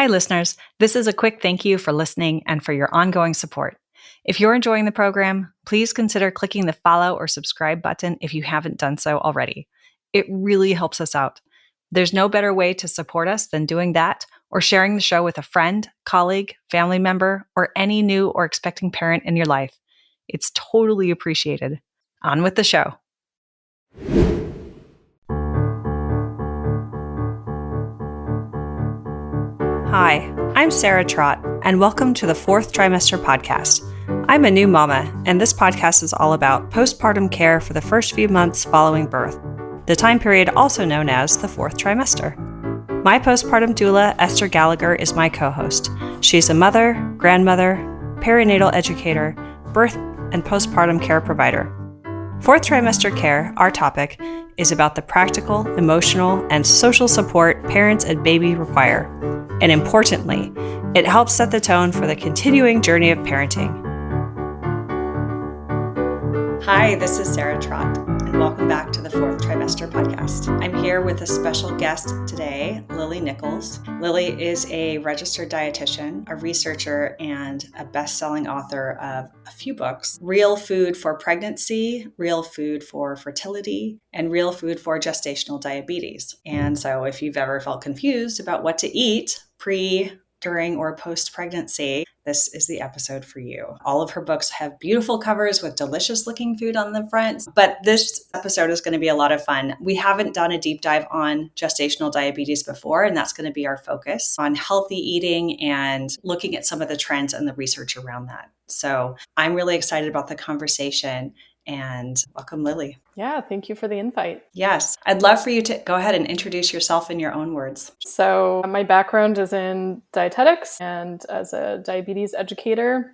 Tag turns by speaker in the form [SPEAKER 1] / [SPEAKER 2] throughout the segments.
[SPEAKER 1] Hi, listeners. This is a quick thank you for listening and for your ongoing support. If you're enjoying the program, please consider clicking the follow or subscribe button if you haven't done so already. It really helps us out. There's no better way to support us than doing that or sharing the show with a friend, colleague, family member, or any new or expecting parent in your life. It's totally appreciated. On with the show. Hi, I'm Sarah Trott, and welcome to the Fourth Trimester Podcast. I'm a new mama, and this podcast is all about postpartum care for the first few months following birth, the time period also known as the fourth trimester. My postpartum doula, Esther Gallagher, is my co-host. She's a mother, grandmother, perinatal educator, birth and postpartum care provider. Fourth trimester care, our topic, is about the practical, emotional, and social support parents and baby require. And importantly, it helps set the tone for the continuing journey of parenting. Hi, this is Sarah Trott, and welcome back to the Fourth Trimester Podcast. I'm here with a special guest today, Lily Nichols. Lily is a registered dietitian, a researcher, and a best-selling author of a few books: Real Food for Pregnancy, Real Food for Fertility, and Real Food for Gestational Diabetes. And so if you've ever felt confused about what to eat pre, during, or post-pregnancy, this is the episode for you. All of her books have beautiful covers with delicious looking food on the front, but this episode is going to be a lot of fun. We haven't done a deep dive on gestational diabetes before, and that's going to be our focus on healthy eating and looking at some of the trends and the research around that. So I'm really excited about the conversation. And welcome, Lily.
[SPEAKER 2] Yeah, thank you for the invite.
[SPEAKER 1] Yes, I'd love for you to go ahead and introduce yourself in your own words.
[SPEAKER 2] So my background is in dietetics, and as a diabetes educator,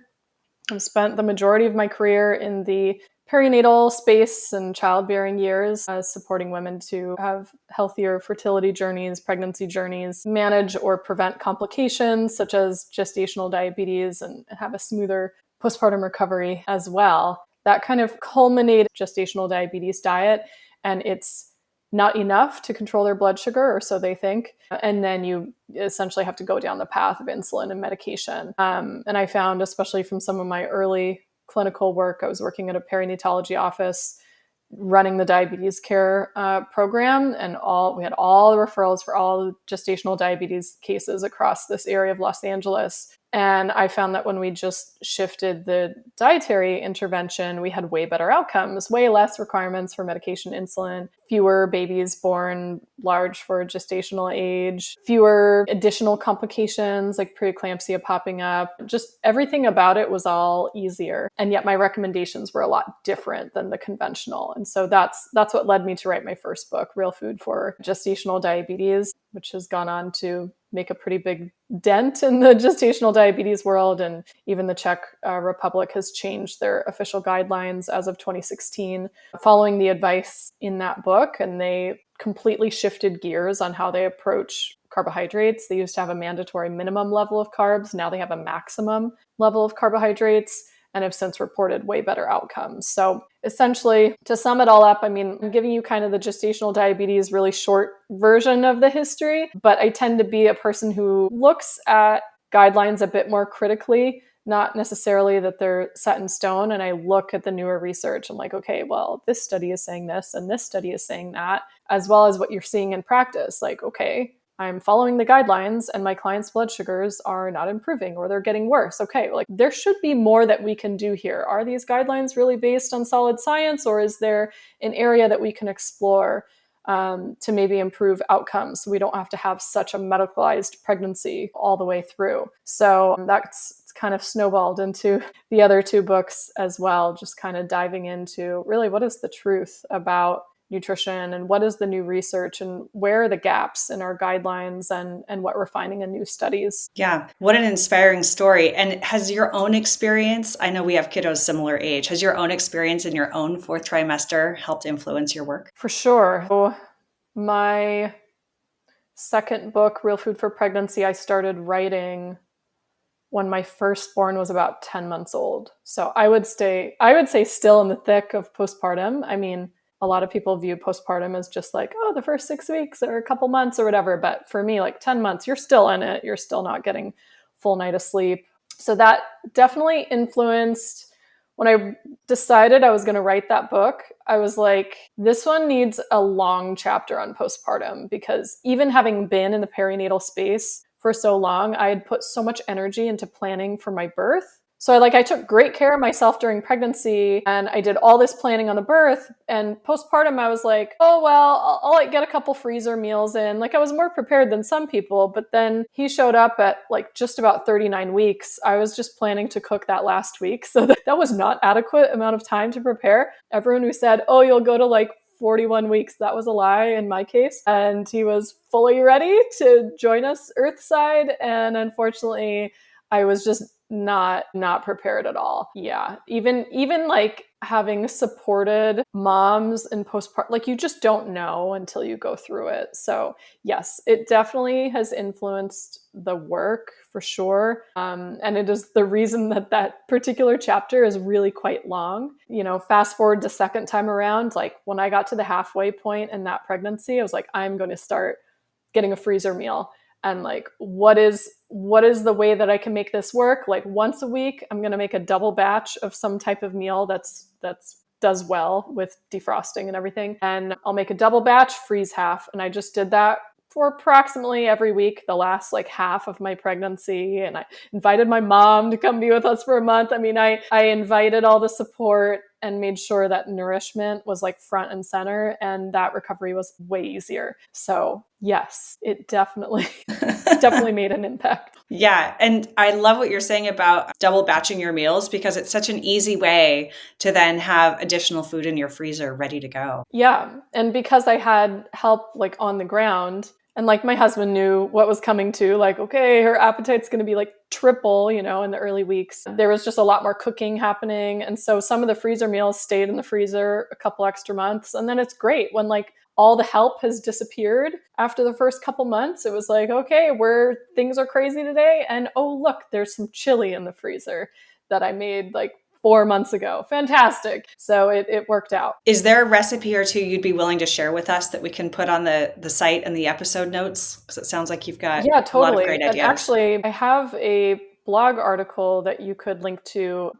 [SPEAKER 2] I've spent the majority of my career in the perinatal space and childbearing years, supporting women to have healthier fertility journeys, pregnancy journeys, manage or prevent complications such as gestational diabetes, and have a smoother postpartum recovery as well. That kind of culminated gestational diabetes diet, and it's not enough to control their blood sugar, or so they think. And then you essentially have to go down the path of insulin and medication. And I found, especially from some of my early clinical work, I was working at a perinatology office running the diabetes care program, and we had all the referrals for all the gestational diabetes cases across this area of Los Angeles. And I found that when we just shifted the dietary intervention, we had way better outcomes, way less requirements for medication, insulin, fewer babies born large for gestational age, fewer additional complications like preeclampsia popping up. Just everything about it was all easier. And yet my recommendations were a lot different than the conventional. And so that's what led me to write my first book, Real Food for Gestational Diabetes, which has gone on to make a pretty big dent in the gestational diabetes world. And even the Czech Republic has changed their official guidelines as of 2016, following the advice in that book. And they completely shifted gears on how they approach carbohydrates. They used to have a mandatory minimum level of carbs. Now they have a maximum level of carbohydrates, and have since reported way better outcomes. So essentially, to sum it all up, I mean, I'm giving you kind of the gestational diabetes really short version of the history, but I tend to be a person who looks at guidelines a bit more critically, not necessarily that they're set in stone. And I look at the newer research. I'm like, okay, well, this study is saying this and this study is saying that, as well as what you're seeing in practice. Like, okay, I'm following the guidelines and my clients' blood sugars are not improving or they're getting worse. Okay, like there should be more that we can do here. Are these guidelines really based on solid science, or is there an area that we can explore to maybe improve outcomes so we don't have to have such a medicalized pregnancy all the way through? So that's kind of snowballed into the other two books as well, just kind of diving into really what is the truth about nutrition and what is the new research and where are the gaps in our guidelines and what we're finding in new studies.
[SPEAKER 1] Yeah, what an inspiring story. And has your own experience, I know we have kiddos similar age, has your own experience in your own fourth trimester helped influence your work?
[SPEAKER 2] For sure. So my second book, Real Food for Pregnancy, I started writing when my firstborn was about 10 months old. So I would say still in the thick of postpartum. I mean, a lot of people view postpartum as just like, oh, the first 6 weeks or a couple months or whatever. But for me, like 10 months, you're still in it. You're still not getting full night of sleep. So that definitely influenced when I decided I was going to write that book. I was like, this one needs a long chapter on postpartum, because even having been in the perinatal space for so long, I had put so much energy into planning for my birth. So I took great care of myself during pregnancy, and I did all this planning on the birth. And postpartum, I was like, oh, well, I'll like get a couple freezer meals in. Like I was more prepared than some people, but then he showed up at like just about 39 weeks. I was just planning to cook that last week. So that was not adequate amount of time to prepare. Everyone who said, oh, you'll go to like 41 weeks, that was a lie in my case. And he was fully ready to join us Earthside. And unfortunately, I was just not prepared at all. Yeah. Even like having supported moms in postpartum, like you just don't know until you go through it. So yes, it definitely has influenced the work for sure. And it is the reason that particular chapter is really quite long. You know, fast forward the second time around, like when I got to the halfway point in that pregnancy, I was like, I'm going to start getting a freezer meal. And like, what is the way that I can make this work? Like once a week, I'm going to make a double batch of some type of meal that's does well with defrosting and everything. And I'll make a double batch, freeze half. And I just did that for approximately every week, the last like half of my pregnancy. And I invited my mom to come be with us for a month. I mean, I invited all the support and made sure that nourishment was like front and center, and that recovery was way easier. So yes, it definitely made an impact.
[SPEAKER 1] Yeah. And I love what you're saying about double batching your meals, because it's such an easy way to then have additional food in your freezer ready to go.
[SPEAKER 2] Yeah. And because I had help like on the ground, and like my husband knew what was coming to, like, okay, her appetite's going to be like triple, you know, in the early weeks. There was just a lot more cooking happening. And so some of the freezer meals stayed in the freezer a couple extra months. And then it's great when like all the help has disappeared after the first couple months. It was like, okay, things are crazy today. And oh, look, there's some chili in the freezer that I made like 4 months ago. Fantastic. So it worked out.
[SPEAKER 1] Is there a recipe or two you'd be willing to share with us that we can put on the site and the episode notes? Because it sounds like you've got a lot of great ideas.
[SPEAKER 2] And actually, I have a blog article that you could link to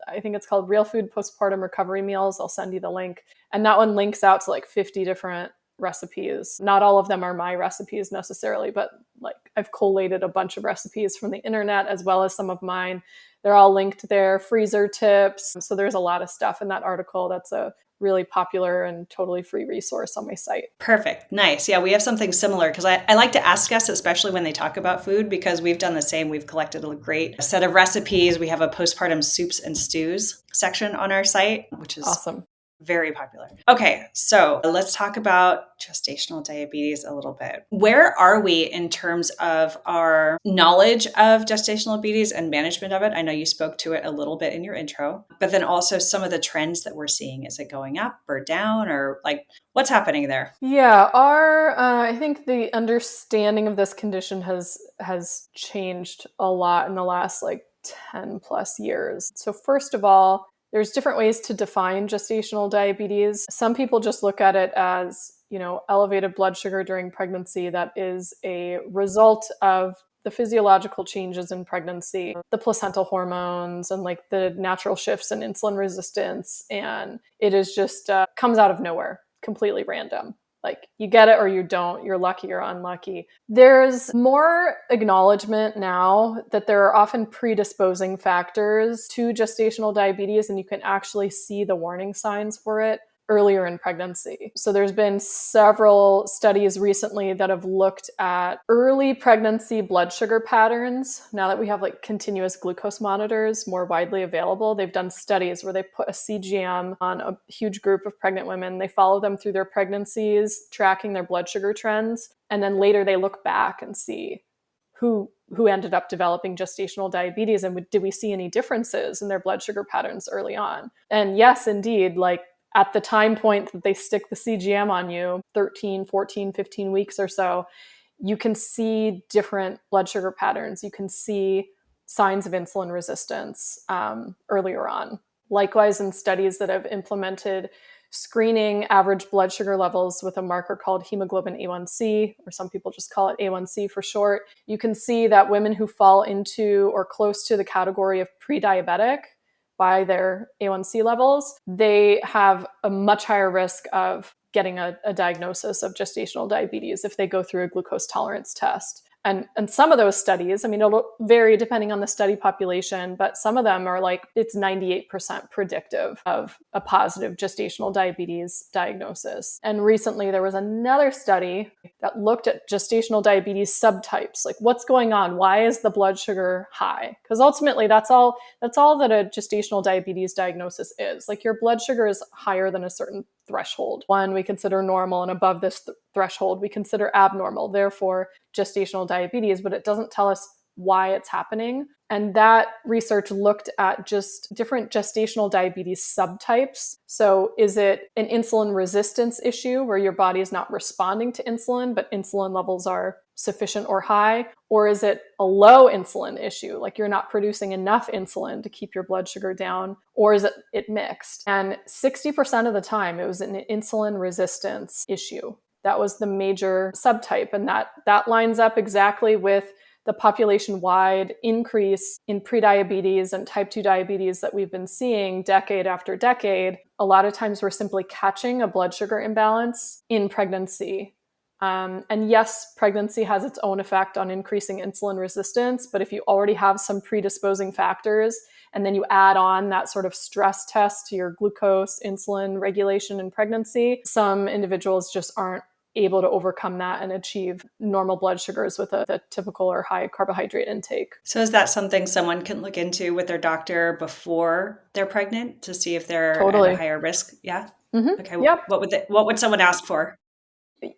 [SPEAKER 2] I think it's called Real Food Postpartum Recovery Meals. I'll send you the link. And that one links out to like 50 different recipes. Not all of them are my recipes necessarily, but like I've collated a bunch of recipes from the internet as well as some of mine. They're all linked there, freezer tips. So there's a lot of stuff in that article. That's a really popular and totally free resource on my site.
[SPEAKER 1] Perfect. Nice. Yeah, we have something similar, because I like to ask guests, especially when they talk about food, because we've done the same. We've collected a great set of recipes. We have a postpartum soups and stews section on our site, which is
[SPEAKER 2] awesome.
[SPEAKER 1] Very popular. Okay, so let's talk about gestational diabetes a little bit. Where are we in terms of our knowledge of gestational diabetes and management of it? I know you spoke to it a little bit in your intro, but then also some of the trends that we're seeing. Is it going up or down, or like what's happening there?
[SPEAKER 2] Yeah, I think the understanding of this condition has changed a lot in the last like 10 plus years. So first of all, there's different ways to define gestational diabetes. Some people just look at it as, you know, elevated blood sugar during pregnancy that is a result of the physiological changes in pregnancy, the placental hormones and like the natural shifts in insulin resistance. And it is just comes out of nowhere, completely random. Like you get it or you don't, you're lucky or unlucky. There's more acknowledgement now that there are often predisposing factors to gestational diabetes, and you can actually see the warning signs for it earlier in pregnancy. So there's been several studies recently that have looked at early pregnancy blood sugar patterns. Now that we have like continuous glucose monitors more widely available, they've done studies where they put a CGM on a huge group of pregnant women. They follow them through their pregnancies, tracking their blood sugar trends. And then later they look back and see who ended up developing gestational diabetes and did we see any differences in their blood sugar patterns early on? And yes, indeed, like at the time point that they stick the CGM on you, 13, 14, 15 weeks or so, you can see different blood sugar patterns. You can see signs of insulin resistance earlier on. Likewise, in studies that have implemented screening average blood sugar levels with a marker called hemoglobin A1C, or some people just call it A1C for short, you can see that women who fall into or close to the category of pre-diabetic by their A1C levels, they have a much higher risk of getting a diagnosis of gestational diabetes if they go through a glucose tolerance test. And some of those studies, I mean, it'll vary depending on the study population, but some of them are like, it's 98% predictive of a positive gestational diabetes diagnosis. And recently there was another study that looked at gestational diabetes subtypes, like what's going on? Why is the blood sugar high? Because ultimately that's all that a gestational diabetes diagnosis is. Like your blood sugar is higher than a certain threshold. One we consider normal, and above this threshold we consider abnormal, therefore gestational diabetes, but it doesn't tell us why it's happening. And that research looked at just different gestational diabetes subtypes. So is it an insulin resistance issue where your body is not responding to insulin, but insulin levels are sufficient or high? Or is it a low insulin issue, like you're not producing enough insulin to keep your blood sugar down? Or is it mixed? And 60% of the time it was an insulin resistance issue. That was the major subtype. And that lines up exactly with the population-wide increase in prediabetes and type 2 diabetes that we've been seeing decade after decade. A lot of times we're simply catching a blood sugar imbalance in pregnancy. And yes, pregnancy has its own effect on increasing insulin resistance, but if you already have some predisposing factors, and then you add on that sort of stress test to your glucose, insulin regulation in pregnancy, some individuals just aren't able to overcome that and achieve normal blood sugars with a typical or high carbohydrate intake.
[SPEAKER 1] So is that something someone can look into with their doctor before they're pregnant to see if they're
[SPEAKER 2] Totally.
[SPEAKER 1] at a higher risk? Yeah.
[SPEAKER 2] Mm-hmm.
[SPEAKER 1] Okay.
[SPEAKER 2] Yep.
[SPEAKER 1] What would someone ask for?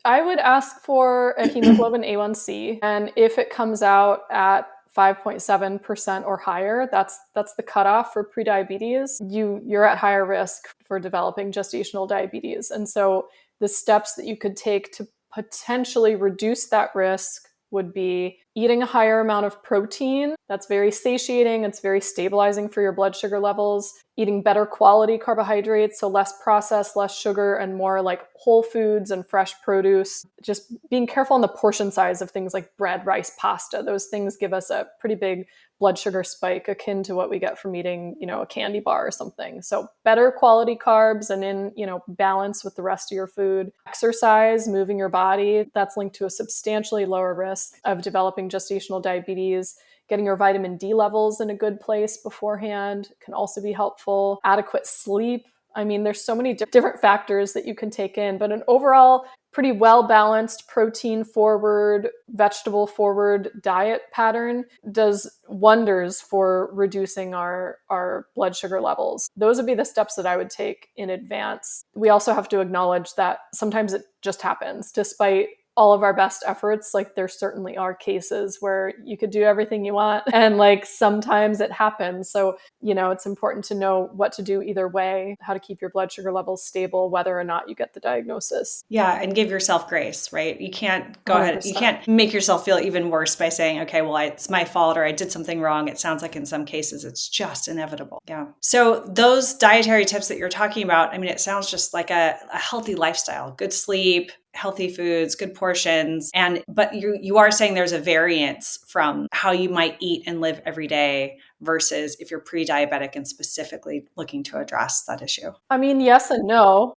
[SPEAKER 2] I would ask for a hemoglobin A1C, and if it comes out at 5.7% or higher, that's the cutoff for prediabetes. You're at higher risk for developing gestational diabetes. And so the steps that you could take to potentially reduce that risk would be eating a higher amount of protein. That's very satiating. It's very stabilizing for your blood sugar levels. Eating better quality carbohydrates, so less processed, less sugar, and more like whole foods and fresh produce. Just being careful on the portion size of things like bread, rice, pasta. Those things give us a pretty big blood sugar spike akin to what we get from eating, a candy bar or something. So better quality carbs and in, balance with the rest of your food. Exercise, moving your body, that's linked to a substantially lower risk of developing gestational diabetes. Getting your vitamin D levels in a good place beforehand can also be helpful. Adequate sleep. I mean, there's so many different factors that you can take in, but an overall pretty well-balanced, protein-forward, vegetable-forward diet pattern does wonders for reducing our blood sugar levels. Those would be the steps that I would take in advance. We also have to acknowledge that sometimes it just happens, despite all of our best efforts. Like there certainly are cases where you could do everything you want and like sometimes it happens. So, it's important to know what to do either way, how to keep your blood sugar levels stable, whether or not you get the diagnosis.
[SPEAKER 1] Yeah. And give yourself grace, right? You can't go
[SPEAKER 2] 100%.
[SPEAKER 1] ahead. You can't make yourself feel even worse by saying, okay, well, it's my fault or I did something wrong. It sounds like in some cases it's just inevitable. Yeah. So those dietary tips that you're talking about, I mean, it sounds just like a healthy lifestyle, good sleep, healthy foods, good portions. But you are saying there's a variance from how you might eat and live every day versus if you're pre-diabetic and specifically looking to address that issue.
[SPEAKER 2] I mean, yes and no.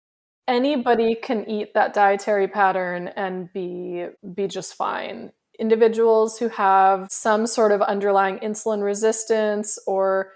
[SPEAKER 2] Anybody can eat that dietary pattern and be just fine. Individuals who have some sort of underlying insulin resistance or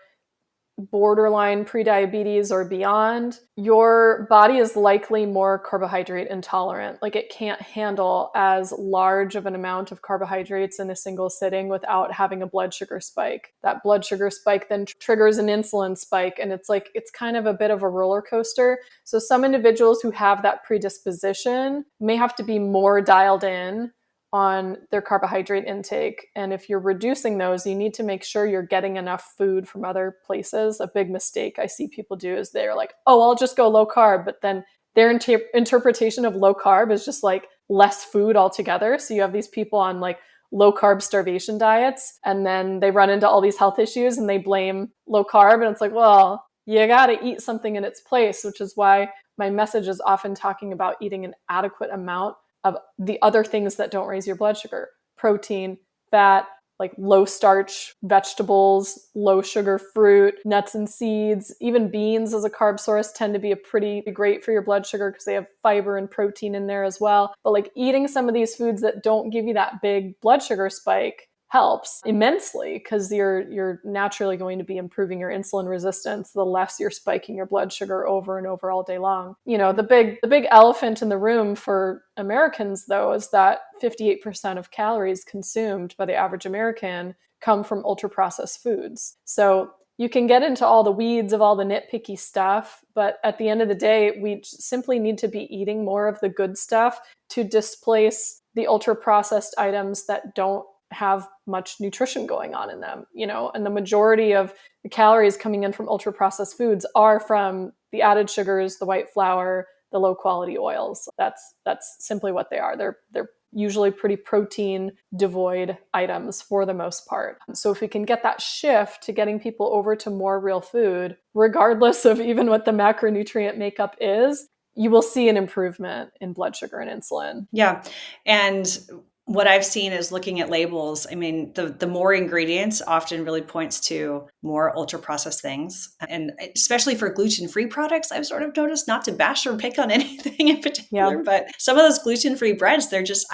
[SPEAKER 2] borderline prediabetes or beyond, your body is likely more carbohydrate intolerant. Like it can't handle as large of an amount of carbohydrates in a single sitting without having a blood sugar spike. That blood sugar spike then triggers an insulin spike, and it's kind of a bit of a roller coaster. So some individuals who have that predisposition may have to be more dialed in on their carbohydrate intake. And if you're reducing those, you need to make sure you're getting enough food from other places. A big mistake I see people do is they're like, oh, I'll just go low carb. But then their interpretation of low carb is just like less food altogether. So you have these people on like low carb starvation diets, and then they run into all these health issues and they blame low carb. And it's like, well, you got to eat something in its place, which is why my message is often talking about eating an adequate amount of the other things that don't raise your blood sugar: protein, fat, like low starch vegetables, low sugar fruit, nuts and seeds. Even beans as a carb source tend to be a pretty great for your blood sugar because they have fiber and protein in there as well. But like eating some of these foods that don't give you that big blood sugar spike helps immensely, because you're naturally going to be improving your insulin resistance the less you're spiking your blood sugar over and over all day long. The big elephant in the room for Americans, though, is that 58% of calories consumed by the average American come from ultra processed foods. So you can get into all the weeds of all the nitpicky stuff, but at the end of the day, we simply need to be eating more of the good stuff to displace the ultra processed items that don't have much nutrition going on in them, and the majority of the calories coming in from ultra processed foods are from the added sugars, the white flour, the low quality oils. That's simply what they are. They're usually pretty protein devoid items for the most part. So if we can get that shift to getting people over to more real food, regardless of even what the macronutrient makeup is, you will see an improvement in blood sugar and insulin.
[SPEAKER 1] Yeah. And what I've seen is looking at labels. I mean, the more ingredients often really points to more ultra processed things. And especially for gluten-free products, I've sort of noticed, not to bash or pick on anything in particular, but some of those gluten-free breads, they're just,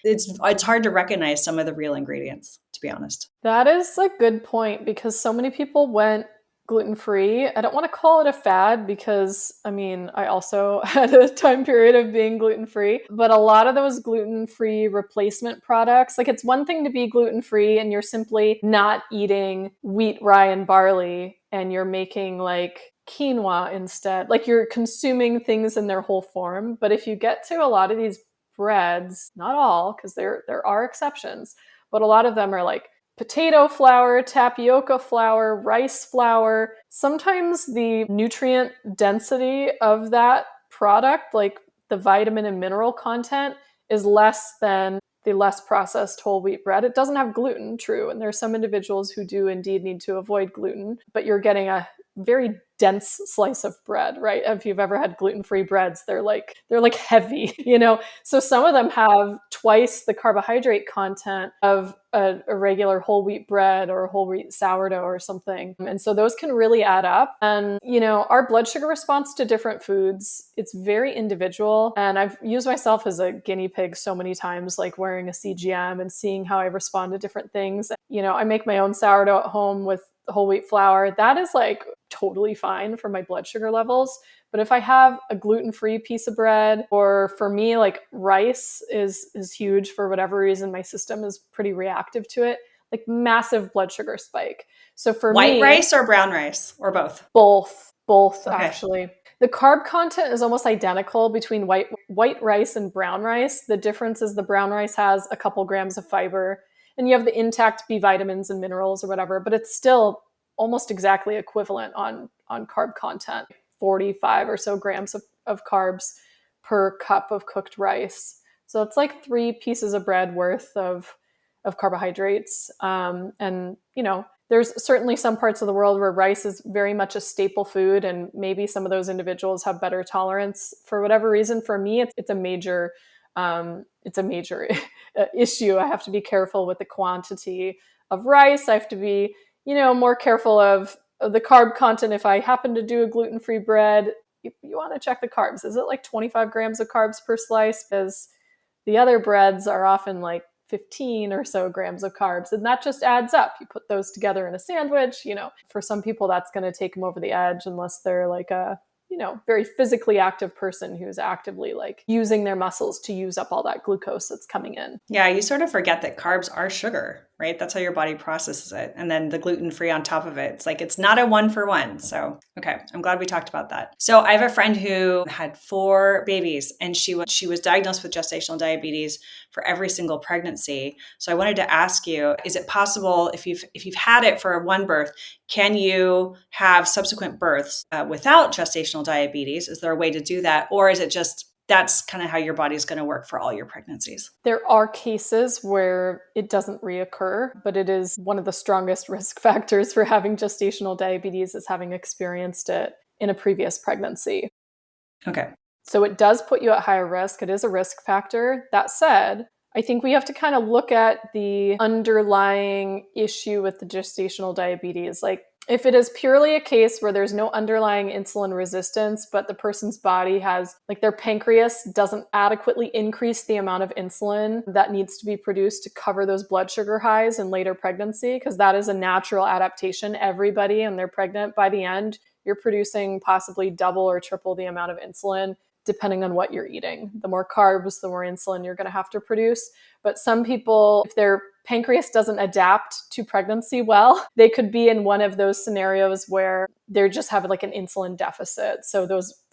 [SPEAKER 1] it's hard to recognize some of the real ingredients, to be honest.
[SPEAKER 2] That is a good point, because so many people went gluten-free. I don't want to call it a fad, because I also had a time period of being gluten-free, but a lot of those gluten-free replacement products, like, it's one thing to be gluten-free and you're simply not eating wheat, rye, and barley, and you're making like quinoa instead, like you're consuming things in their whole form. But if you get to a lot of these breads, not all, because there are exceptions, but a lot of them are like potato flour, tapioca flour, rice flour. Sometimes the nutrient density of that product, like the vitamin and mineral content, is less than the less processed whole wheat bread. It doesn't have gluten, true, and there are some individuals who do indeed need to avoid gluten, but you're getting a very dense slice of bread, right? If you've ever had gluten-free breads, they're like heavy, So some of them have twice the carbohydrate content of a regular whole wheat bread or a whole wheat sourdough or something. And so those can really add up. And, our blood sugar response to different foods, it's very individual. And I've used myself as a guinea pig so many times, like wearing a CGM and seeing how I respond to different things. I make my own sourdough at home with whole wheat flour. That is like totally fine for my blood sugar levels. But if I have a gluten-free piece of bread, or for me, like rice is huge for whatever reason, my system is pretty reactive to it, like massive blood sugar spike. So for
[SPEAKER 1] White rice or brown rice, or both?
[SPEAKER 2] Both, okay.
[SPEAKER 1] Actually.
[SPEAKER 2] The carb content is almost identical between white rice and brown rice. The difference is the brown rice has a couple grams of fiber, and you have the intact B vitamins and minerals or whatever, but it's still almost exactly equivalent on carb content. 45 or so grams of carbs per cup of cooked rice. So it's like 3 pieces of bread worth of carbohydrates. And, there's certainly some parts of the world where rice is very much a staple food, and maybe some of those individuals have better tolerance for whatever reason. For me, it's a major issue. I have to be careful with the quantity of rice. I have to be, more careful of the carb content. If I happen to do a gluten-free bread, you want to check the carbs. Is it like 25 grams of carbs per slice? Because the other breads are often like 15 or so grams of carbs, and that just adds up. You put those together in a sandwich, for some people that's going to take them over the edge, unless they're like a very physically active person who's actively like using their muscles to use up all that glucose that's coming in.
[SPEAKER 1] Yeah, you sort of forget that carbs are sugar, right? That's how your body processes it. And then the gluten-free on top of it. It's like, it's not a 1-for-1. So, okay, I'm glad we talked about that. So I have a friend who had 4 babies, and she was diagnosed with gestational diabetes for every single pregnancy. So I wanted to ask you, is it possible, if you've had it for one birth, can you have subsequent births without gestational diabetes? Is there a way to do that? Or is it just that's kind of how your body's going to work for all your pregnancies?
[SPEAKER 2] There are cases where it doesn't reoccur, but it is one of the strongest risk factors for having gestational diabetes is having experienced it in a previous pregnancy.
[SPEAKER 1] Okay.
[SPEAKER 2] So it does put you at higher risk. It is a risk factor. That said, I think we have to kind of look at the underlying issue with the gestational diabetes. Like, if it is purely a case where there's no underlying insulin resistance, but the person's body has, like, their pancreas doesn't adequately increase the amount of insulin that needs to be produced to cover those blood sugar highs in later pregnancy, because that is a natural adaptation. Everybody, when they're pregnant, by the end, you're producing possibly double or triple the amount of insulin, depending on what you're eating. The more carbs, the more insulin you're going to have to produce. But some people, if their pancreas doesn't adapt to pregnancy well, they could be in one of those scenarios where they just have like an insulin deficit. So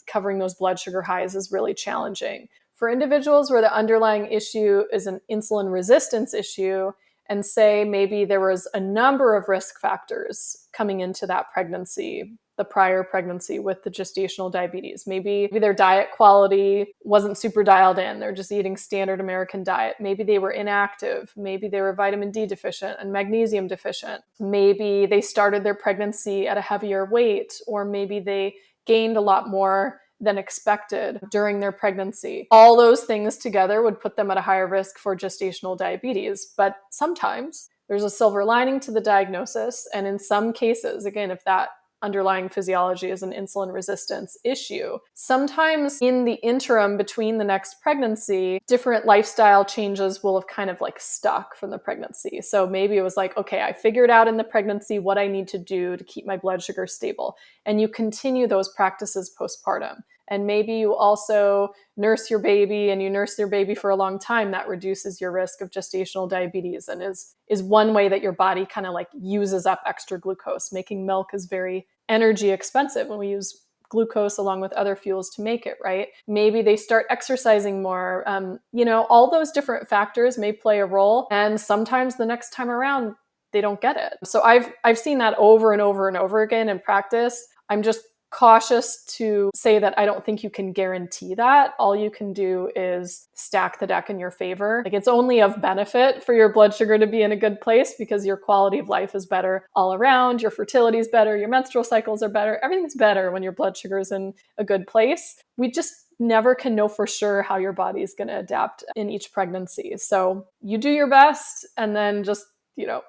[SPEAKER 2] covering those blood sugar highs is really challenging. For individuals where the underlying issue is an insulin resistance issue, and say maybe there was a number of risk factors coming into that pregnancy, the prior pregnancy with the gestational diabetes. Maybe their diet quality wasn't super dialed in. They're just eating standard American diet. Maybe they were inactive. Maybe they were vitamin D deficient and magnesium deficient. Maybe they started their pregnancy at a heavier weight, or maybe they gained a lot more than expected during their pregnancy. All those things together would put them at a higher risk for gestational diabetes. But sometimes there's a silver lining to the diagnosis. And in some cases, again, if that underlying physiology is an insulin resistance issue, sometimes in the interim between the next pregnancy, different lifestyle changes will have kind of like stuck from the pregnancy. So maybe it was like, okay, I figured out in the pregnancy what I need to do to keep my blood sugar stable. And you continue those practices postpartum. And maybe you also nurse your baby, and you nurse your baby for a long time. That reduces your risk of gestational diabetes, and is one way that your body kind of like uses up extra glucose. Making milk is very energy expensive when we use glucose along with other fuels to make it, right? Maybe they start exercising more. All those different factors may play a role. And sometimes the next time around, they don't get it. So I've seen that over and over and over again in practice. I'm just cautious to say that I don't think you can guarantee that. All you can do is stack the deck in your favor. Like, it's only of benefit for your blood sugar to be in a good place because your quality of life is better all around. Your fertility is better. Your menstrual cycles are better. Everything's better when your blood sugar is in a good place. We just never can know for sure how your body is going to adapt in each pregnancy. So you do your best, and then just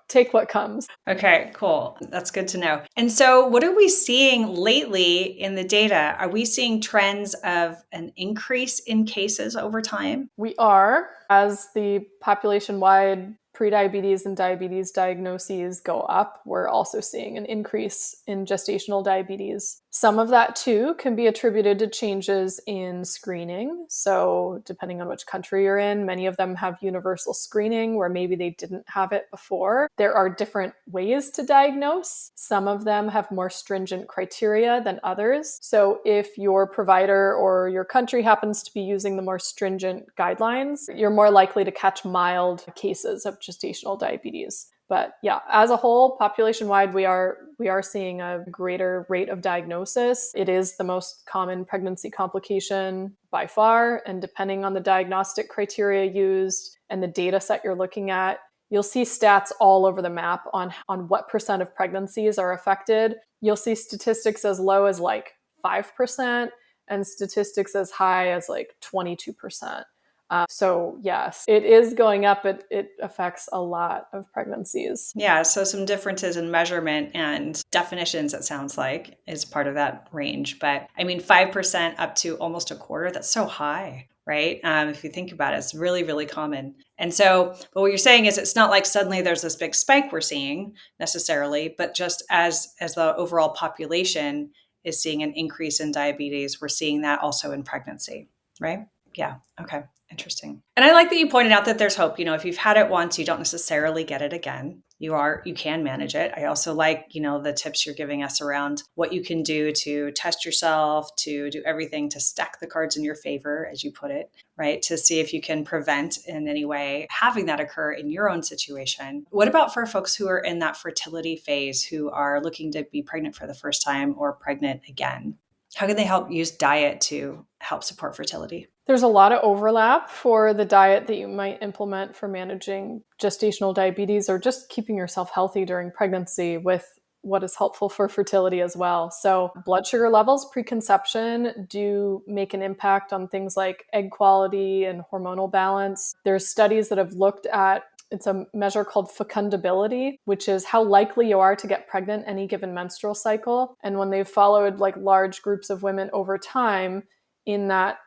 [SPEAKER 2] take what comes.
[SPEAKER 1] Okay, cool. That's good to know. And so what are we seeing lately in the data? Are we seeing trends of an increase in cases over time?
[SPEAKER 2] We are. As the population-wide prediabetes and diabetes diagnoses go up, we're also seeing an increase in gestational diabetes. Some of that too can be attributed to changes in screening. So depending on which country you're in, many of them have universal screening where maybe they didn't have it before. There are different ways to diagnose. Some of them have more stringent criteria than others. So if your provider or your country happens to be using the more stringent guidelines, you're more likely to catch mild cases of gestational diabetes. But yeah, as a whole, population-wide, we are seeing a greater rate of diagnosis. It is the most common pregnancy complication by far. And depending on the diagnostic criteria used and the data set you're looking at, you'll see stats all over the map on what percent of pregnancies are affected. You'll see statistics as low as like 5% and statistics as high as like 22%. So yes, it is going up. It affects a lot of pregnancies.
[SPEAKER 1] Yeah, so some differences in measurement and definitions, it sounds like, is part of that range. But I mean, 5% up to almost a quarter, that's so high, right? If you think about it, it's really, really common. And so, but what you're saying is it's not like suddenly there's this big spike we're seeing necessarily, but just as the overall population is seeing an increase in diabetes, we're seeing that also in pregnancy, right? Yeah. Okay. Interesting. And I like that you pointed out that there's hope. If you've had it once, you don't necessarily get it again. You can manage it. I also like, the tips you're giving us around what you can do to test yourself, to do everything to stack the cards in your favor, as you put it, right? To see if you can prevent in any way having that occur in your own situation. What about for folks who are in that fertility phase, who are looking to be pregnant for the first time or pregnant again? How can they help use diet to help support fertility?
[SPEAKER 2] There's a lot of overlap for the diet that you might implement for managing gestational diabetes or just keeping yourself healthy during pregnancy with what is helpful for fertility as well. So blood sugar levels preconception do make an impact on things like egg quality and hormonal balance. There's studies that have looked at, it's a measure called fecundability, which is how likely you are to get pregnant any given menstrual cycle. And when they've followed like large groups of women over time in that,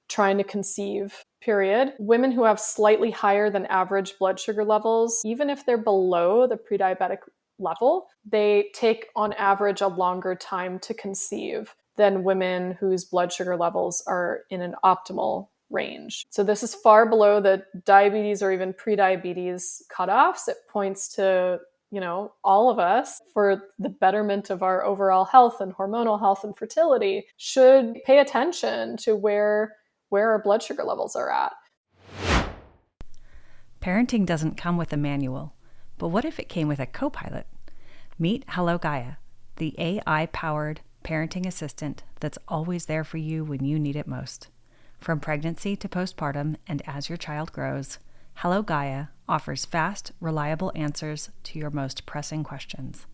[SPEAKER 2] trying to conceive period, women who have slightly higher than average blood sugar levels, even if they're below the pre-diabetic level, they take on average a longer time to conceive than women whose blood sugar levels are in an optimal range. So this is far below the diabetes or even pre-diabetes cutoffs. It points to, all of us, for the betterment of our overall health and hormonal health and fertility, should pay attention to where our blood sugar levels are at.
[SPEAKER 3] Parenting doesn't come with a manual, but what if it came with a co-pilot? Meet Hello Gaia, the AI-powered parenting assistant that's always there for you when you need it most. From pregnancy to postpartum and as your child grows, Hello Gaia offers fast, reliable answers to your most pressing questions.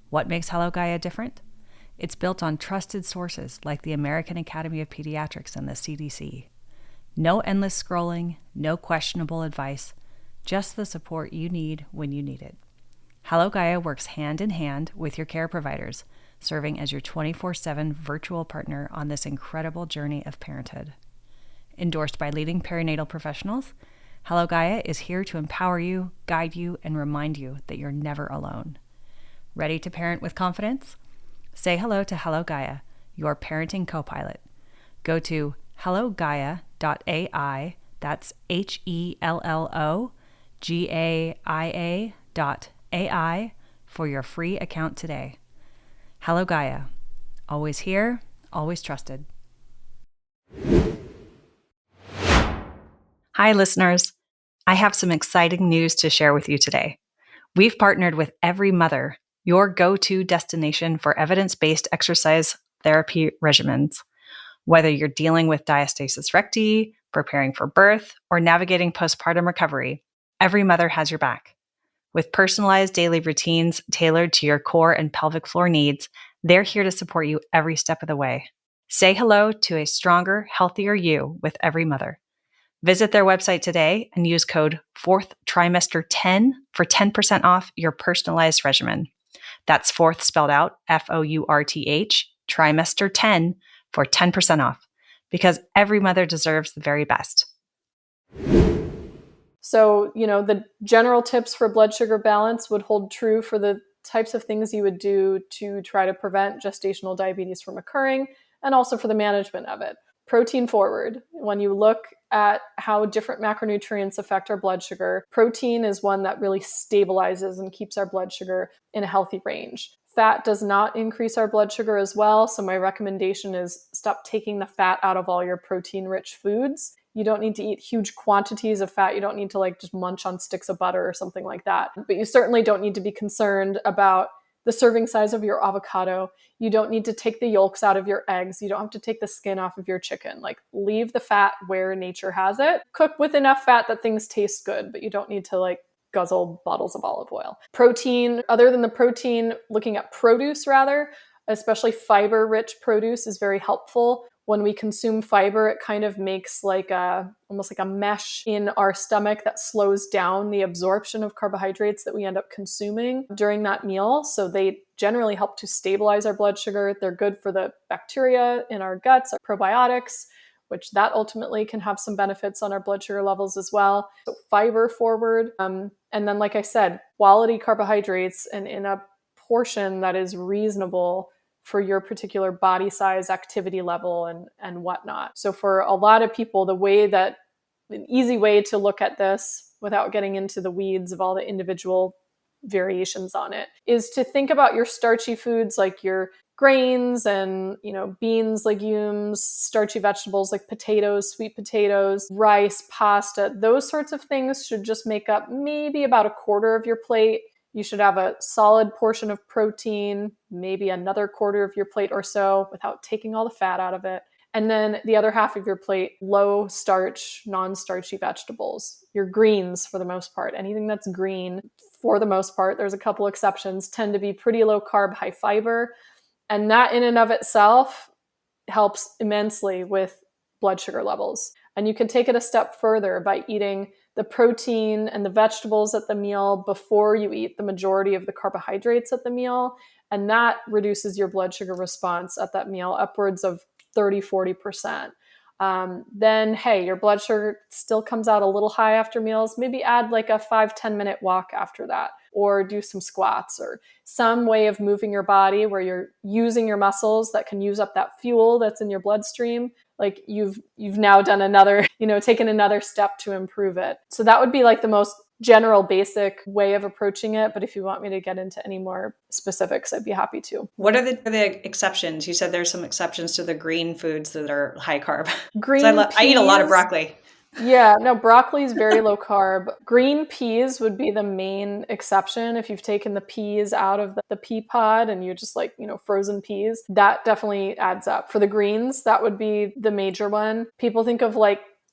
[SPEAKER 3] What makes Hello Gaia different? It's built on trusted sources like the American Academy of Pediatrics and the CDC. No endless scrolling, no questionable advice, just the support you need when you need it. Hello Gaia works hand in hand with your care providers, serving as your 24/7 virtual partner on this incredible journey of parenthood. Endorsed by leading perinatal professionals, Hello Gaia is here to empower you, guide you, and remind you that you're never alone. Ready to parent with confidence? Say hello to Hello Gaia, your parenting co-pilot. Go to hellogaia.ai, that's HELLOGAIA.ai for your free account today. Hello Gaia, always here, always trusted. Hi listeners, I have some exciting news to share with you today. We've partnered with Every Mother, your go-to destination for evidence-based exercise therapy regimens. Whether you're dealing with diastasis recti, preparing for birth, or navigating postpartum recovery, Every Mother has your back. With personalized daily routines tailored to your core and pelvic floor needs, they're here to support you every step of the way. Say hello to a stronger, healthier you with Every Mother. Visit their website today and use code Fourth Trimester 10 for 10% off your personalized regimen. That's fourth spelled out, FOURTH, trimester 10 for 10% off, because every mother deserves the very best.
[SPEAKER 2] So, the general tips for blood sugar balance would hold true for the types of things you would do to try to prevent gestational diabetes from occurring, and also for the management of it. Protein forward. When you look at how different macronutrients affect our blood sugar, protein is one that really stabilizes and keeps our blood sugar in a healthy range. Fat does not increase our blood sugar as well, so my recommendation is stop taking the fat out of all your protein-rich foods. You don't need to eat huge quantities of fat. You don't need to just munch on sticks of butter or something like that. But you certainly don't need to be concerned about the serving size of your avocado. You don't need to take the yolks out of your eggs. You don't have to take the skin off of your chicken. Leave the fat where nature has it. Cook with enough fat that things taste good, but you don't need to guzzle bottles of olive oil. Protein, other than the protein, looking at produce rather, especially fiber-rich produce is very helpful. When we consume fiber, it kind of makes almost like a mesh in our stomach that slows down the absorption of carbohydrates that we end up consuming during that meal. So they generally help to stabilize our blood sugar. They're good for the bacteria in our guts, our probiotics, which that ultimately can have some benefits on our blood sugar levels as well. So fiber forward. And then, like I said, quality carbohydrates and in a portion that is reasonable for your particular body size, activity level, and whatnot. So for a lot of people, an easy way to look at this without getting into the weeds of all the individual variations on it is to think about your starchy foods like your grains and, beans, legumes, starchy vegetables like potatoes, sweet potatoes, rice, pasta. Those sorts of things should just make up maybe about a quarter of your plate. You should have a solid portion of protein, maybe another quarter of your plate or so without taking all the fat out of it. And then the other half of your plate, low starch, non-starchy vegetables, your greens for the most part. Anything that's green, for the most part, there's a couple exceptions, tend to be pretty low carb, high fiber. And that in and of itself helps immensely with blood sugar levels. And you can take it a step further by eating the protein and the vegetables at the meal before you eat the majority of the carbohydrates at the meal. And that reduces your blood sugar response at that meal upwards of 30-40%. Then, hey, your blood sugar still comes out a little high after meals. Maybe add like a 5-10 minute walk after that, or do some squats or some way of moving your body where you're using your muscles that can use up that fuel that's in your bloodstream. Like you've now done another, taken another step to improve it. So that would be like the most general basic way of approaching it. But if you want me to get into any more specifics, I'd be happy to.
[SPEAKER 1] What are the exceptions? You said there's some exceptions to the green foods that are high carb.
[SPEAKER 2] Green
[SPEAKER 1] I eat a lot of broccoli.
[SPEAKER 2] Yeah, no, broccoli is very low carb. Green peas would be the main exception. If you've taken the peas out of the pea pod and you just frozen peas, that definitely adds up. For the greens, that would be the major one. People think of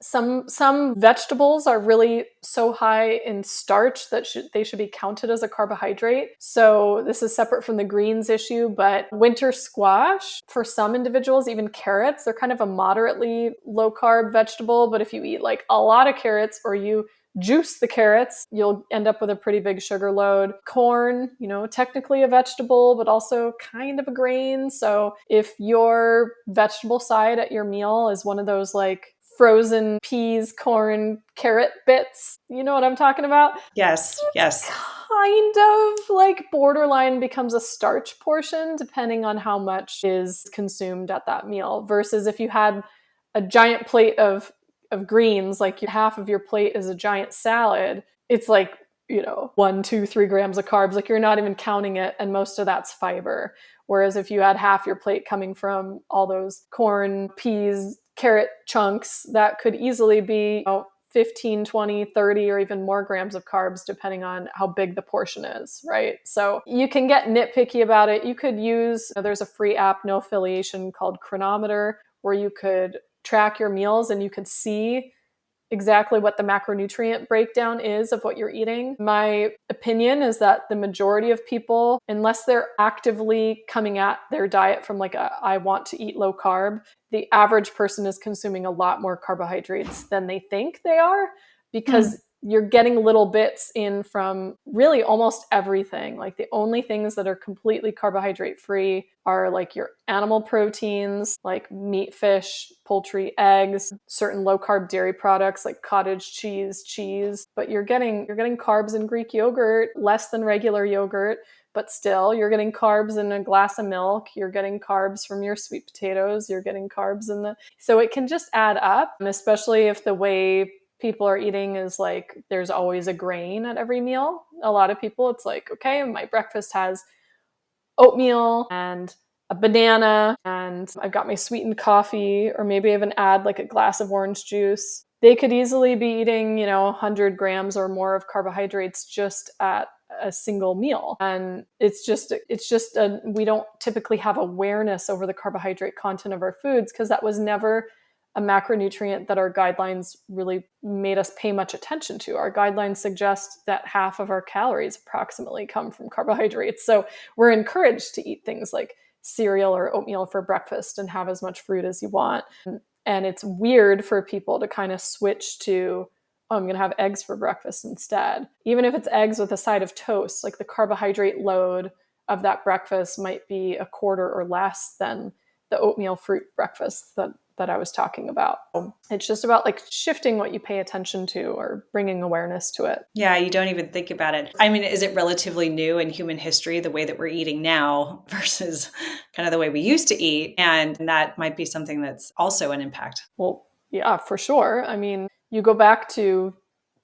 [SPEAKER 2] some vegetables are really so high in starch that they should be counted as a carbohydrate. So this is separate from the greens issue, but winter squash, for some individuals, even carrots, they're kind of a moderately low carb vegetable. But if you eat like a lot of carrots or you juice the carrots, you'll end up with a pretty big sugar load. Corn, technically a vegetable, but also kind of a grain. So if your vegetable side at your meal is one of those frozen peas, corn, carrot bits. You know what I'm talking about?
[SPEAKER 1] Yes.
[SPEAKER 2] Kind of borderline becomes a starch portion depending on how much is consumed at that meal. Versus if you had a giant plate of greens, half of your plate is a giant salad, it's 1, 2, 3 grams of carbs. You're not even counting it, and most of that's fiber. Whereas if you had half your plate coming from all those corn, peas, carrot chunks, that could easily be 15, 20, 30, or even more grams of carbs, depending on how big the portion is, right? So you can get nitpicky about it. You could use, there's a free app, no affiliation, called Chronometer, where you could track your meals and you could see exactly what the macronutrient breakdown is of what you're eating. My opinion is that the majority of people, unless they're actively coming at their diet from I want to eat low carb, the average person is consuming a lot more carbohydrates than they think they are, because you're getting little bits in from really almost everything. The only things that are completely carbohydrate free are your animal proteins, like meat, fish, poultry, eggs, certain low carb dairy products like cottage cheese, but you're getting carbs in Greek yogurt, less than regular yogurt, but still you're getting carbs in a glass of milk, you're getting carbs from your sweet potatoes, you're getting carbs so it can just add up, especially if the way people are eating is there's always a grain at every meal. A lot of people, it's okay, my breakfast has oatmeal and a banana, and I've got my sweetened coffee, or maybe I even add a glass of orange juice. They could easily be eating, 100 grams or more of carbohydrates just at a single meal. And we don't typically have awareness over the carbohydrate content of our foods, because that was never a macronutrient that our guidelines really made us pay much attention to. Our guidelines suggest that half of our calories approximately come from carbohydrates. So we're encouraged to eat things like cereal or oatmeal for breakfast and have as much fruit as you want. And it's weird for people to kind of switch to, I'm going to have eggs for breakfast instead. Even if it's eggs with a side of toast, the carbohydrate load of that breakfast might be a quarter or less than the oatmeal fruit breakfast that I was talking about. It's just about shifting what you pay attention to or bringing awareness to it.
[SPEAKER 1] Yeah, you don't even think about it. I mean, is it relatively new in human history, the way that we're eating now versus kind of the way we used to eat? And that might be something that's also an impact.
[SPEAKER 2] Well, yeah, for sure. I mean, you go back to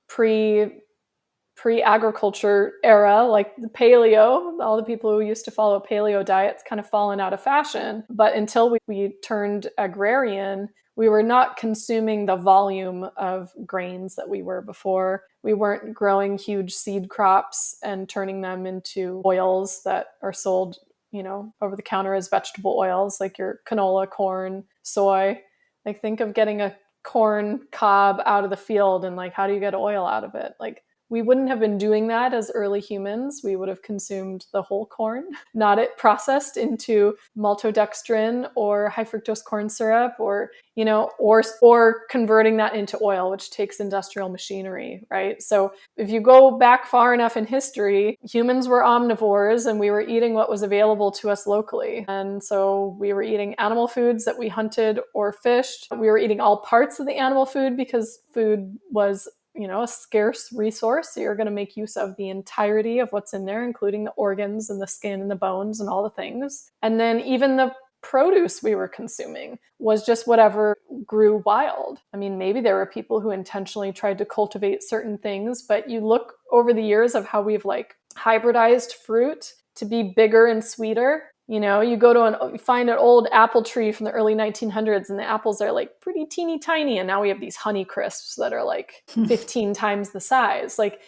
[SPEAKER 2] pre-agriculture era, the paleo, all the people who used to follow a paleo diet's kind of fallen out of fashion. But until we turned agrarian, we were not consuming the volume of grains that we were before. We weren't growing huge seed crops and turning them into oils that are sold, over the counter as vegetable oils, like your canola, corn, soy. Like think of getting a corn cob out of the field and like, how do you get oil out of it? Like we wouldn't have been doing that as early humans. We would have consumed the whole corn, not it processed into maltodextrin or high fructose corn syrup, or, or converting that into oil, which takes industrial machinery, right? So if you go back far enough in history, humans were omnivores and we were eating what was available to us locally. And so we were eating animal foods that we hunted or fished. We were eating all parts of the animal food because food was a scarce resource. So you're going to make use of the entirety of what's in there, including the organs and the skin and the bones and all the things. And then even the produce we were consuming was just whatever grew wild. I mean, maybe there were people who intentionally tried to cultivate certain things, but you look over the years of how we've like hybridized fruit to be bigger and sweeter. You go to find an old apple tree from the early 1900s and the apples are like pretty teeny tiny. And now we have these Honey Crisps that are like 15 times the size. Like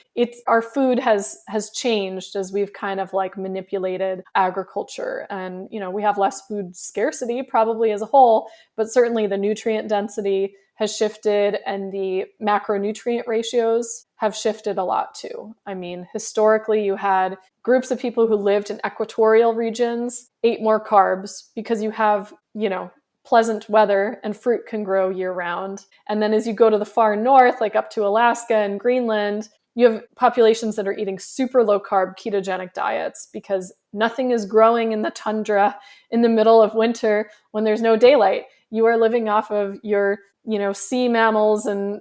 [SPEAKER 2] our food has changed as we've kind of like manipulated agriculture. And, we have less food scarcity probably as a whole, but certainly the nutrient density has shifted and the macronutrient ratios have shifted a lot too. I mean, historically, you had groups of people who lived in equatorial regions, ate more carbs because you have, pleasant weather and fruit can grow year round. And then as you go to the far north, like up to Alaska and Greenland, you have populations that are eating super low carb ketogenic diets because nothing is growing in the tundra in the middle of winter when there's no daylight. You are living off of your sea mammals and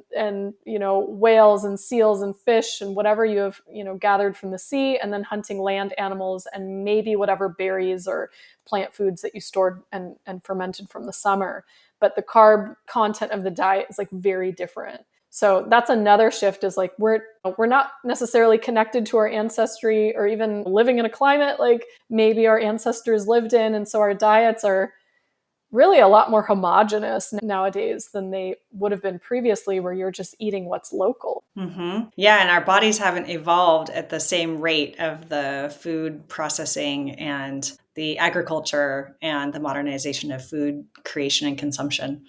[SPEAKER 2] whales and seals and fish and whatever you have, gathered from the sea, and then hunting land animals and maybe whatever berries or plant foods that you stored and fermented from the summer. But the carb content of the diet is like very different. So that's another shift, is like we're not necessarily connected to our ancestry or even living in a climate like maybe our ancestors lived in. And so our diets are really a lot more homogenous nowadays than they would have been previously, where you're just eating what's local.
[SPEAKER 1] Mm-hmm. Yeah, and our bodies haven't evolved at the same rate of the food processing and the agriculture and the modernization of food creation and consumption.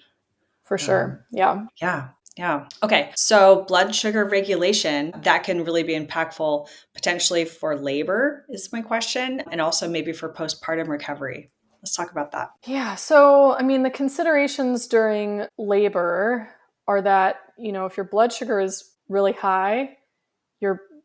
[SPEAKER 2] For sure. Yeah.
[SPEAKER 1] Yeah. Okay. So blood sugar regulation, that can really be impactful potentially for labor is my question, and also maybe for postpartum recovery. Let's talk about that.
[SPEAKER 2] Yeah. So, I mean, the considerations during labor are that, if your blood sugar is really high,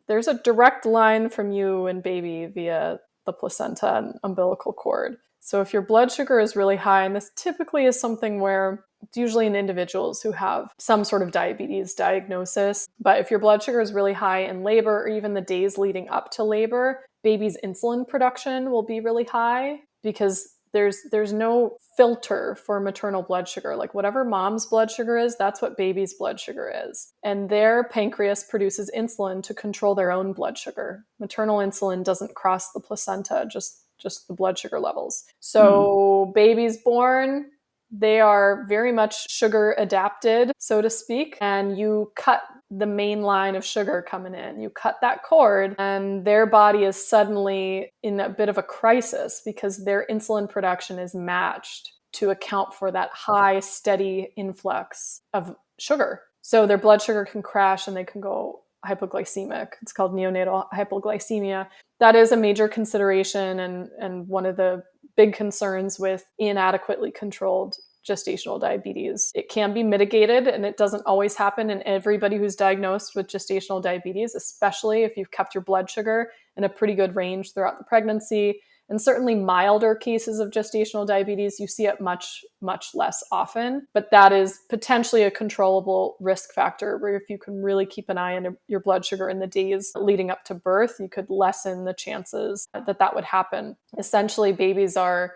[SPEAKER 2] there's a direct line from you and baby via the placenta and umbilical cord. So if your blood sugar is really high, and this typically is something where it's usually in individuals who have some sort of diabetes diagnosis, but if your blood sugar is really high in labor or even the days leading up to labor, baby's insulin production will be really high because there's no filter for maternal blood sugar. Like whatever mom's blood sugar is, that's what baby's blood sugar is. And their pancreas produces insulin to control their own blood sugar. Maternal insulin doesn't cross the placenta, just the blood sugar levels. So baby's born, they are very much sugar adapted, so to speak, and you cut the main line of sugar coming in. You cut that cord and their body is suddenly in a bit of a crisis because their insulin production is matched to account for that high, steady influx of sugar. So their blood sugar can crash and they can go hypoglycemic. It's called neonatal hypoglycemia. That is a major consideration and one of the big concerns with inadequately controlled gestational diabetes. It can be mitigated, and it doesn't always happen in everybody who's diagnosed with gestational diabetes, especially if you've kept your blood sugar in a pretty good range throughout the pregnancy. And certainly milder cases of gestational diabetes, you see it much, much less often. But that is potentially a controllable risk factor where if you can really keep an eye on your blood sugar in the days leading up to birth, you could lessen the chances that would happen. Essentially, babies are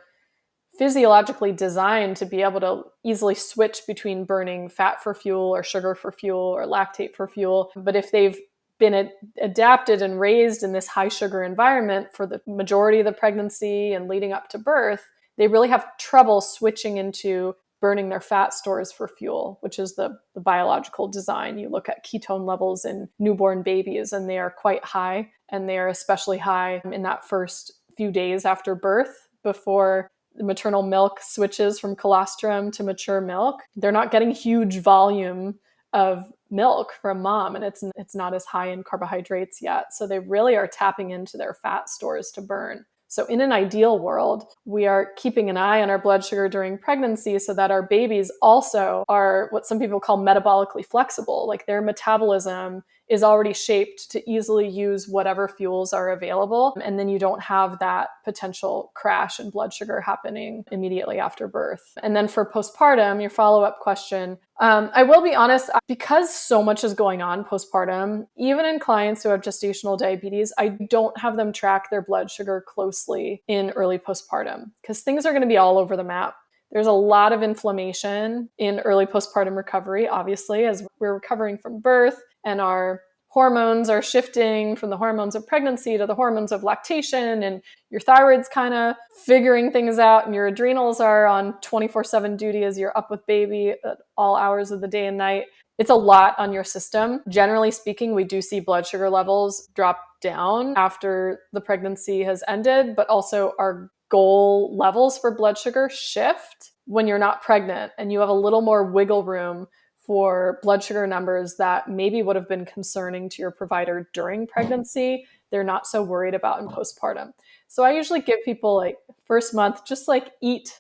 [SPEAKER 2] physiologically designed to be able to easily switch between burning fat for fuel or sugar for fuel or lactate for fuel. But if they've been adapted and raised in this high sugar environment for the majority of the pregnancy and leading up to birth, they really have trouble switching into burning their fat stores for fuel, which is the biological design. You look at ketone levels in newborn babies and they are quite high, and they are especially high in that first few days after birth before the maternal milk switches from colostrum to mature milk, they're not getting huge volume of milk from mom, and it's not as high in carbohydrates yet. So they really are tapping into their fat stores to burn. So in an ideal world, we are keeping an eye on our blood sugar during pregnancy so that our babies also are what some people call metabolically flexible. Like their metabolism is already shaped to easily use whatever fuels are available. And then you don't have that potential crash in blood sugar happening immediately after birth. And then for postpartum, your follow-up question, I will be honest, because so much is going on postpartum, even in clients who have gestational diabetes, I don't have them track their blood sugar closely in early postpartum because things are going to be all over the map. There's a lot of inflammation in early postpartum recovery, obviously, as we're recovering from birth and our hormones are shifting from the hormones of pregnancy to the hormones of lactation, and your thyroid's kind of figuring things out, and your adrenals are on 24/7 duty as you're up with baby at all hours of the day and night. It's a lot on your system. Generally speaking, we do see blood sugar levels drop down after the pregnancy has ended, but also our goal levels for blood sugar shift when you're not pregnant and you have a little more wiggle room for blood sugar numbers that maybe would have been concerning to your provider during pregnancy. They're not so worried about in postpartum. So I usually give people like first month, just like eat,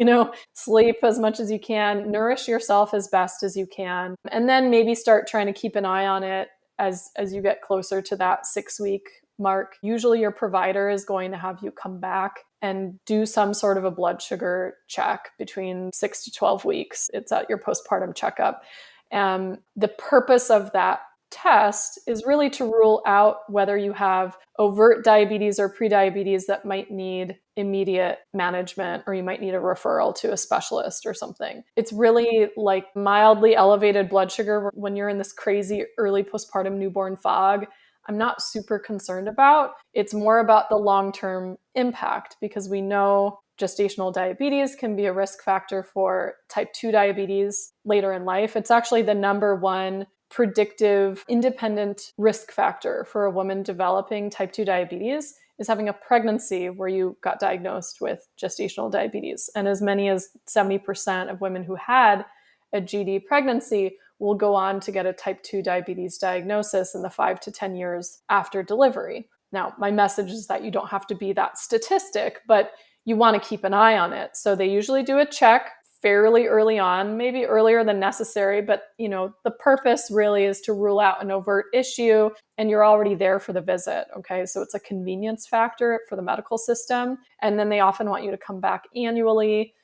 [SPEAKER 2] sleep as much as you can, nourish yourself as best as you can, and then maybe start trying to keep an eye on it as you get closer to that 6-week mark. Usually your provider is going to have you come back and do some sort of a blood sugar check between 6 to 12 weeks. It's at your postpartum checkup. The purpose of that test is really to rule out whether you have overt diabetes or prediabetes that might need immediate management, or you might need a referral to a specialist or something. It's really like mildly elevated blood sugar when you're in this crazy early postpartum newborn fog. I'm not super concerned about. It's more about the long-term impact, because we know gestational diabetes can be a risk factor for type 2 diabetes later in life. It's actually the number one predictive independent risk factor for a woman developing type 2 diabetes is having a pregnancy where you got diagnosed with gestational diabetes. And as many as 70% of women who had a GD pregnancy will go on to get a type 2 diabetes diagnosis in the 5 to 10 years after delivery. Now, my message is that you don't have to be that statistic, but you want to keep an eye on it. So they usually do a check fairly early on, maybe earlier than necessary, but the purpose really is to rule out an overt issue, and you're already there for the visit. Okay, so it's a convenience factor for the medical system. And then they often want you to come back annually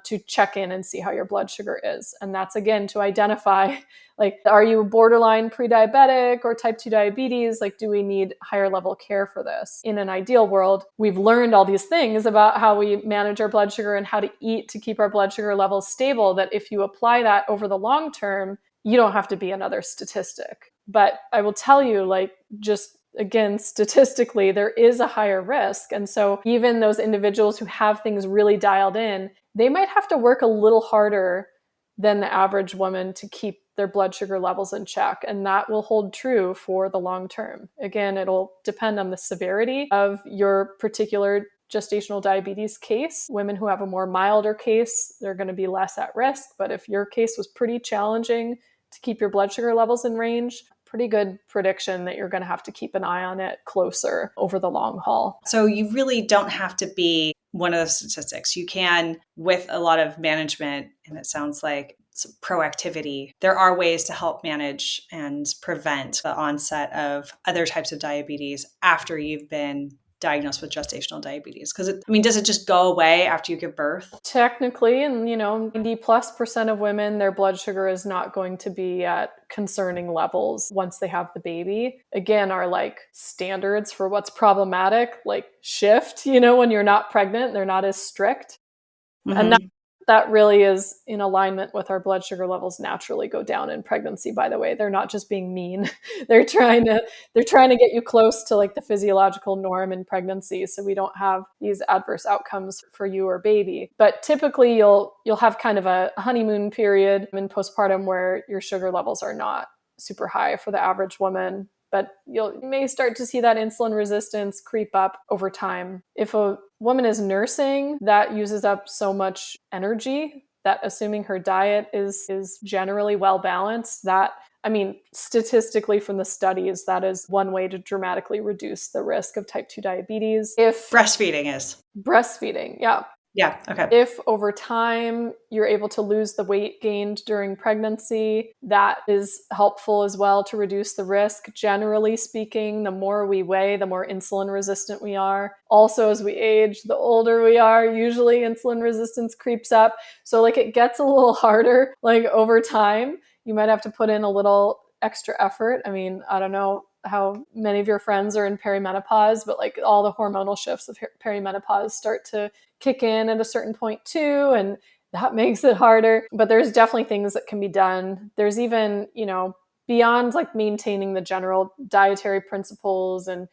[SPEAKER 2] to check in and see how your blood sugar is. And that's, again, to identify, like, are you borderline pre-diabetic or type 2 diabetes? Like, do we need higher level care for this? In an ideal world, we've learned all these things about how we manage our blood sugar and how to eat to keep our blood sugar levels stable, that if you apply that over the long term, you don't have to be another statistic. But I will tell you, like, just again, statistically, there is a higher risk. And so even those individuals who have things really dialed in, they might have to work a little harder than the average woman to keep their blood sugar levels in check. And that will hold true for the long term. Again, it'll depend on the severity of your particular gestational diabetes case. Women who have a more milder case, they're going to be less at risk. But if your case was pretty challenging to keep your blood sugar levels in range, pretty good prediction that you're going to have to keep an eye on it closer over the long haul.
[SPEAKER 1] So you really don't have to be one of the statistics. You can, with a lot of management, and it sounds like proactivity, there are ways to help manage and prevent the onset of other types of diabetes after you've been diagnosed with gestational diabetes? Because does it just go away after you give birth?
[SPEAKER 2] Technically, and 90+% of women, their blood sugar is not going to be at concerning levels once they have the baby. Again, our like standards for what's problematic, like shift, when you're not pregnant, they're not as strict. Mm-hmm. And that really is in alignment with our blood sugar levels naturally go down in pregnancy, by the way. They're not just being mean. They're trying to get you close to like the physiological norm in pregnancy, so we don't have these adverse outcomes for you or baby. But typically you'll have kind of a honeymoon period in postpartum where your sugar levels are not super high for the average woman. But you may start to see that insulin resistance creep up over time. If a woman is nursing, that uses up so much energy that assuming her diet is generally well balanced, statistically from the studies, that is one way to dramatically reduce the risk of type 2 diabetes. If
[SPEAKER 1] breastfeeding is.
[SPEAKER 2] Breastfeeding, yeah.
[SPEAKER 1] Yeah, okay.
[SPEAKER 2] If over time you're able to lose the weight gained during pregnancy, that is helpful as well to reduce the risk. Generally speaking, the more we weigh, the more insulin resistant we are. Also, as we age, the older we are, usually insulin resistance creeps up. So like it gets a little harder, like over time. You might have to put in a little extra effort. I mean, I don't know how many of your friends are in perimenopause, but like all the hormonal shifts of perimenopause start to kick in at a certain point too, and that makes it harder. But there's definitely things that can be done. There's even, beyond like maintaining the general dietary principles and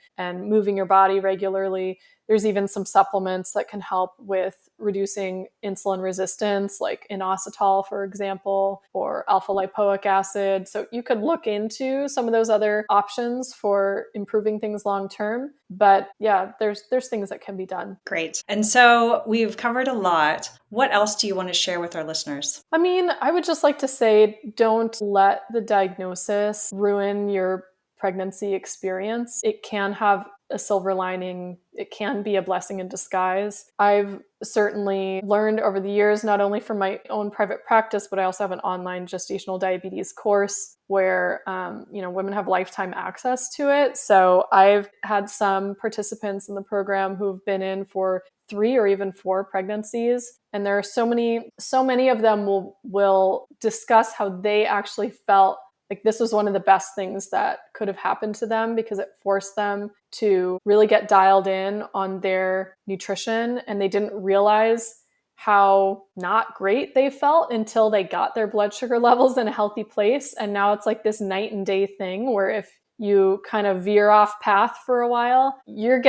[SPEAKER 2] moving your body regularly, there's even some supplements that can help with reducing insulin resistance, like inositol, for example, or alpha lipoic acid. So you could look into some of those other options for improving things long term. But yeah, there's things that can be done.
[SPEAKER 1] Great. And so we've covered a lot. What else do you want to share with our listeners?
[SPEAKER 2] I mean, I would just like to say, don't let the diagnosis ruin your pregnancy experience. It can have a silver lining. It can be a blessing in disguise. I've certainly learned over the years, not only from my own private practice, but I also have an online gestational diabetes course where, women have lifetime access to it. So I've had some participants in the program who've been in for 3 or even 4 pregnancies. And there are so many of them will discuss how they actually felt like this was one of the best things that could have happened to them because it forced them to really get dialed in on their nutrition. And they didn't realize how not great they felt until they got their blood sugar levels in a healthy place. And now it's like this night and day thing where if you kind of veer off path for a while, you're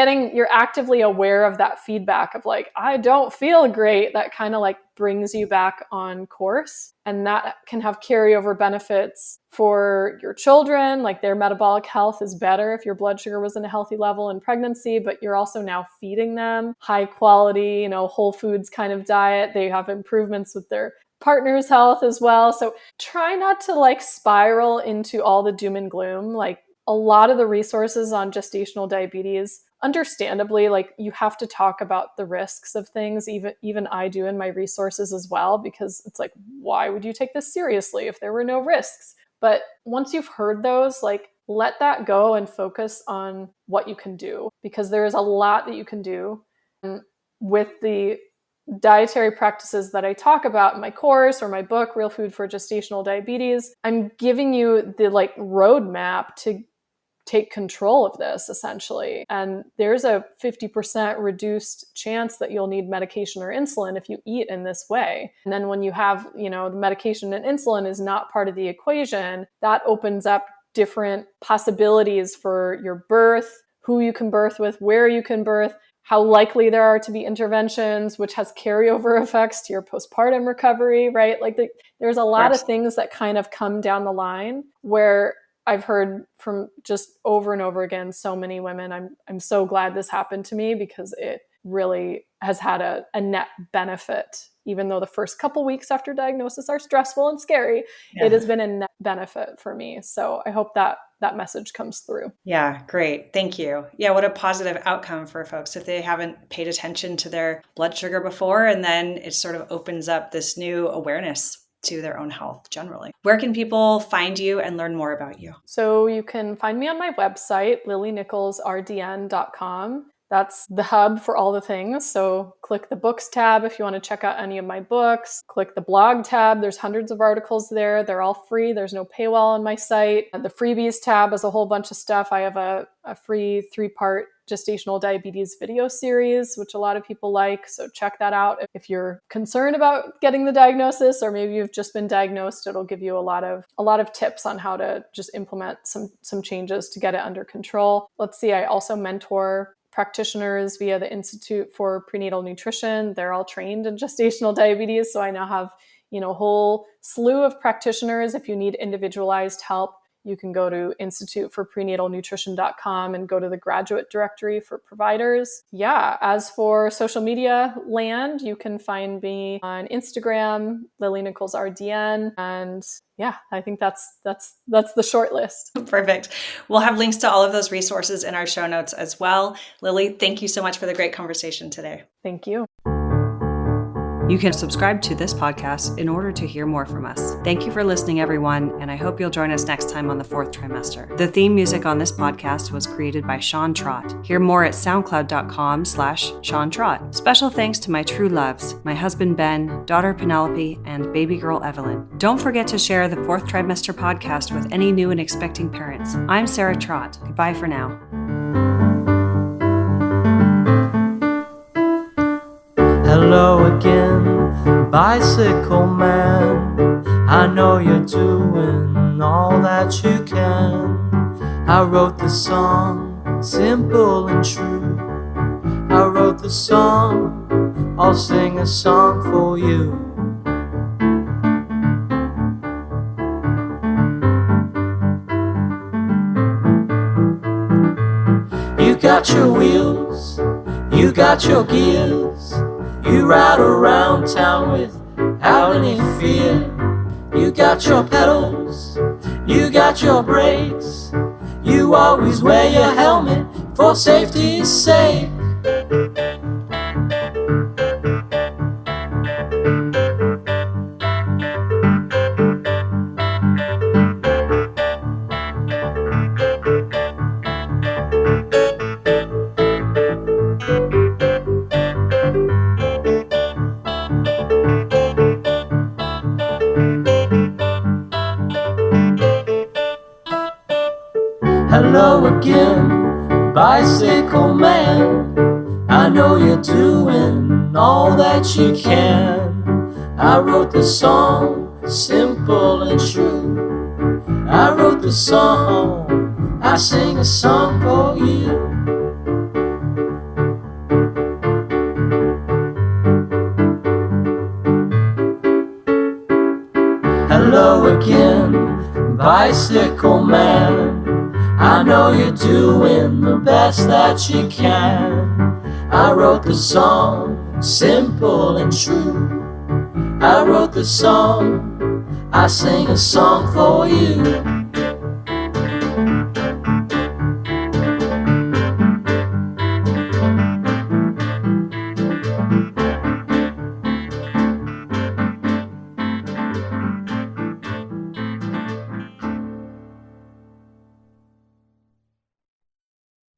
[SPEAKER 2] actively aware of that feedback of like, I don't feel great. That kind of like brings you back on course. And that can have carryover benefits for your children, like their metabolic health is better if your blood sugar was in a healthy level in pregnancy, but you're also now feeding them high quality, whole foods kind of diet. They have improvements with their partner's health as well. So try not to like spiral into all the doom and gloom. Like a lot of the resources on gestational diabetes, understandably, like you have to talk about the risks of things. Even I do in my resources as well, because it's like, why would you take this seriously if there were no risks? But once you've heard those, like let that go and focus on what you can do, because there is a lot that you can do. And with the dietary practices that I talk about in my course or my book, Real Food for Gestational Diabetes, I'm giving you the like roadmap to take control of this essentially. And there's a 50% reduced chance that you'll need medication or insulin if you eat in this way. And then when you have, the medication and insulin is not part of the equation, that opens up different possibilities for your birth, who you can birth with, where you can birth, how likely there are to be interventions, which has carryover effects to your postpartum recovery, right? Like there's a lot of things that kind of come down the line where I've heard from just over and over again, so many women, I'm so glad this happened to me because it really has had a net benefit. Even though the first couple weeks after diagnosis are stressful and scary, It has been a net benefit for me. So I hope that message comes through.
[SPEAKER 1] Yeah, great. Thank you. Yeah, what a positive outcome for folks if they haven't paid attention to their blood sugar before, and then it sort of opens up this new awareness to their own health generally. Where can people find you and learn more about you?
[SPEAKER 2] So you can find me on my website, lilynicholsrdn.com. That's the hub for all the things. So click the books tab if you want to check out any of my books. Click the blog tab. There's hundreds of articles there. They're all free. There's no paywall on my site. The freebies tab has a whole bunch of stuff. I have a free 3-part gestational diabetes video series, which a lot of people like. So check that out. If you're concerned about getting the diagnosis, or maybe you've just been diagnosed, it'll give you a lot of tips on how to just implement some changes to get it under control. Let's see, I also mentor practitioners via the Institute for Prenatal Nutrition. They're all trained in gestational diabetes. So I now have, a whole slew of practitioners. If you need individualized help, You can go to instituteforprenatalnutrition.com and go to the graduate directory for providers. Yeah, as for social media land, you can find me on Instagram, Lily Nichols RDN, and yeah, I think that's the short list.
[SPEAKER 1] Perfect. We'll have links to all of those resources in our show notes as well. Lily, thank you so much for the great conversation today.
[SPEAKER 2] Thank you.
[SPEAKER 3] You can subscribe to this podcast in order to hear more from us. Thank you for listening, everyone, and I hope you'll join us next time on the Fourth Trimester. The theme music on this podcast was created by Sean Trott. Hear more at soundcloud.com/Sean Trott. Special thanks to my true loves, my husband Ben, daughter Penelope, and baby girl Evelyn. Don't forget to share the Fourth Trimester podcast with any new and expecting parents. I'm Sarah Trott. Goodbye for now.
[SPEAKER 4] Hello again, bicycle man. I know you're doing all that you can. I wrote the song, simple and true. I wrote the song, I'll sing a song for you. You got your wheels, you got your gears. You ride around town without any fear. You got your pedals, you got your brakes. You always wear your helmet for safety's sake. Hello again, bicycle man. I know you're doing all that you can. I wrote the song, simple and true. I wrote the song, I sing a song for you. Hello again, bicycle man. I know you're doing the best that you can. I wrote the song, simple and true. I wrote the song, I sing a song for you.